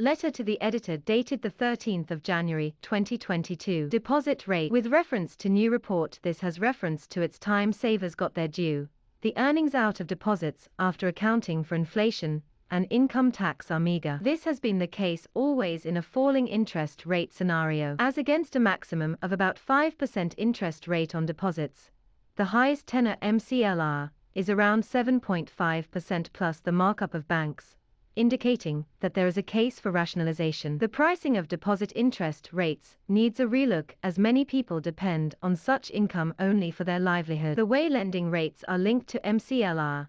Letter to the editor dated the 13th of January 2022. Deposit rate. With reference to new report, this has reference to its time savers got their due. The earnings out of deposits after accounting for inflation and income tax are meagre. This has been the case always in a falling interest rate scenario, as against a maximum of about 5% interest rate on deposits. The highest tenor MCLR is around 7.5% plus the markup of banks, indicating that there is a case for rationalisation. The pricing of deposit interest rates needs a relook, as many people depend on such income only for their livelihood. The way lending rates are linked to MCLR,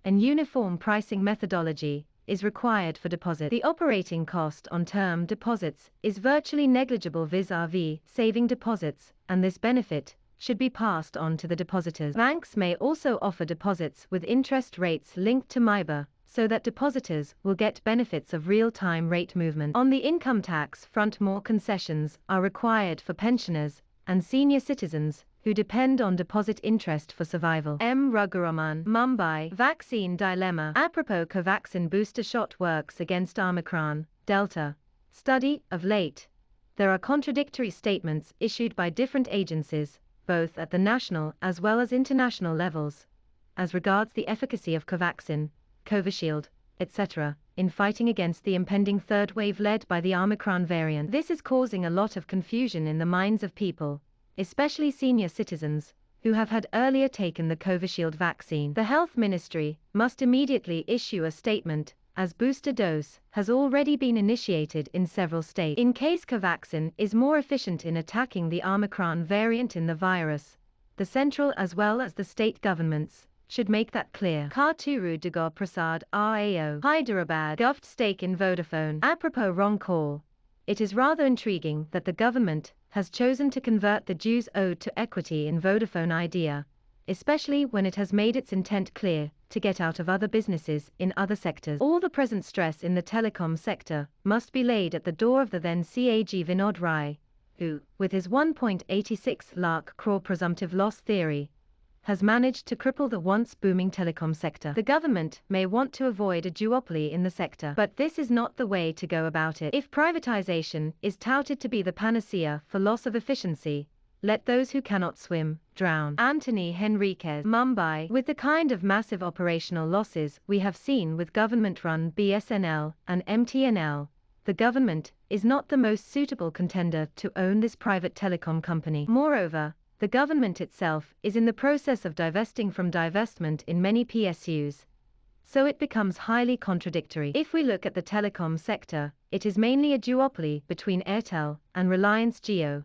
and uniform pricing methodology is required for deposit. The operating cost on term deposits is virtually negligible vis-à-vis saving deposits, and this benefit should be passed on to the depositors. Banks may also offer deposits with interest rates linked to MIBOR, so that depositors will get benefits of real-time rate movement. On the income tax front, more concessions are required for pensioners and senior citizens who depend on deposit interest for survival. Raghuraman Mumbai Vaccine dilemma. Apropos Covaxin booster shot works against Omicron, Delta. Study. Of late, there are contradictory statements issued by different agencies, both at the national as well as international levels, as regards the efficacy of Covaxin, Covishield, etc., in fighting against the impending third wave led by the Omicron variant. This is causing a lot of confusion in the minds of people, especially senior citizens, who have had earlier taken the Covishield vaccine. The Health Ministry must immediately issue a statement, as booster dose has already been initiated in several states. In case Covaxin is more efficient in attacking the Omicron variant in the virus, the central as well as the state governments should make that clear. Karturu Dugar Prasad RAO Hyderabad govt stake in Vodafone. Apropos wrong call. It is rather intriguing that the government has chosen to convert the dues owed to equity in Voda-Idea, especially when it has made its intent clear to get out of other businesses in other sectors. All the present stress in the telecom sector must be laid at the door of the then CAG Vinod Rai, who, with his 1.86 lakh crore presumptive loss theory, has managed to cripple the once booming telecom sector. The government may want to avoid a duopoly in the sector, but this is not the way to go about it. If privatisation is touted to be the panacea for loss of efficiency, let those who cannot swim drown. Anthony Henriquez Mumbai. With the kind of massive operational losses we have seen with government-run BSNL and MTNL, the government is not the most suitable contender to own this private telecom company. Moreover, the government itself is in the process of divesting from divestment in many PSUs, so it becomes highly contradictory. If we look at the telecom sector, it is mainly a duopoly between Airtel and Reliance Jio,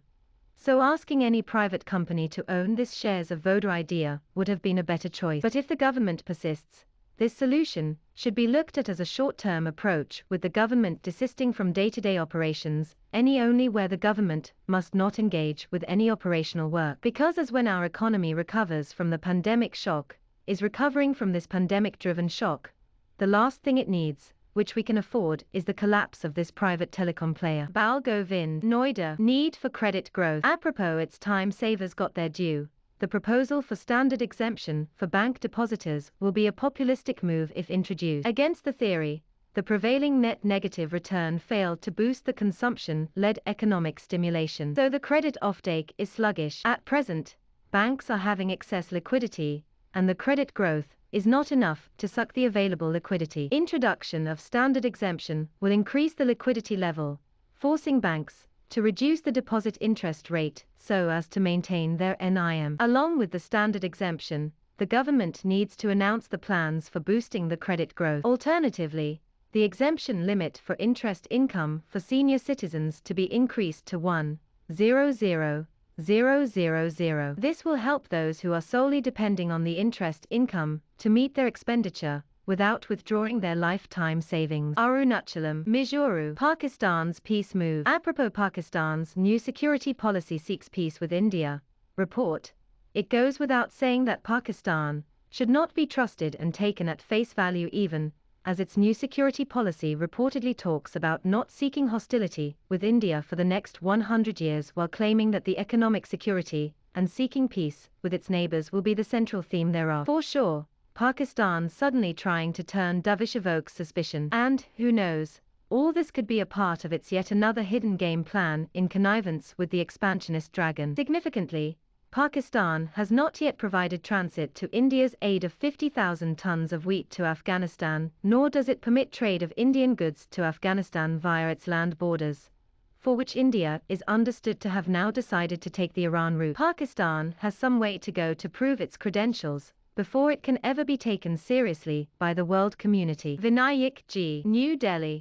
so asking any private company to own this shares of Voda-Idea would have been a better choice. But if the government persists, this solution should be looked at as a short-term approach, with the government desisting from day-to-day operations, only where the government must not engage with any operational work. Because as when our economy recovers from the pandemic shock, is recovering from this pandemic-driven shock, the last thing it needs, which we can afford, is the collapse of this private telecom player. Bal Govind Noida Need for credit growth. Apropos its time savers got their due. The proposal for standard exemption for bank depositors will be a populistic move if introduced. Against the theory, the prevailing net negative return failed to boost the consumption-led economic stimulation. Though the credit offtake is sluggish at present, banks are having excess liquidity, and the credit growth is not enough to suck the available liquidity. Introduction of standard exemption will increase the liquidity level, forcing banks to reduce the deposit interest rate so as to maintain their NIM. Along with the standard exemption, the government needs to announce the plans for boosting the credit growth. Alternatively, the exemption limit for interest income for senior citizens to be increased to 1,000,000. This will help those who are solely depending on the interest income to meet their expenditure without withdrawing their lifetime savings. Arunachalam, Mysuru, Pakistan's peace move. Apropos Pakistan's new security policy seeks peace with India. Report. It goes without saying that Pakistan should not be trusted and taken at face value, even as its new security policy reportedly talks about not seeking hostility with India for the next 100 years, while claiming that the economic security and seeking peace with its neighbors will be the central theme thereof. For sure, Pakistan suddenly trying to turn dovish evokes suspicion, and, who knows, All this could be a part of its yet another hidden game plan in connivance with the expansionist dragon. Significantly, Pakistan has not yet provided transit to India's aid of 50,000 tons of wheat to Afghanistan, nor does it permit trade of Indian goods to Afghanistan via its land borders, for which India is understood to have now decided to take the Iran route. Pakistan has some way to go to prove its credentials before it can ever be taken seriously by the world community. Vinayak G. New Delhi.